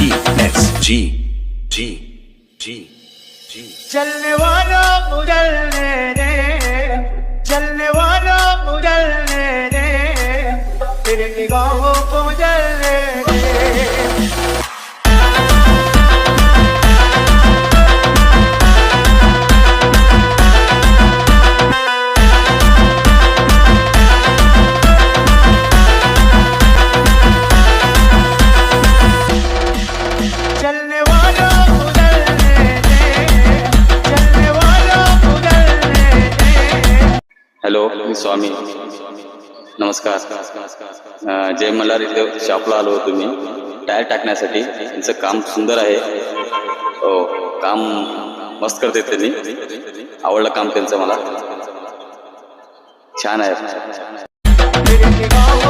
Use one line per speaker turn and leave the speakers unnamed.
G.
चलने वाला मुझलने दे, चलने वाला मुझलने दे, तेरे निगाहों को जलने दे। चलने वाला मुझलने दे, चलने वाला मुझलने दे।
हॅलो, मी स्वामी. नमस्कार. जय मल्हार इथे शॉपला आलो होतो मी टायर टाकण्यासाठी. त्यांचं काम सुंदर आहे. हो, काम मस्त करते त्यांनी. आवडलं काम त्यांचं मला. छान आहे.
तेरे निगाहों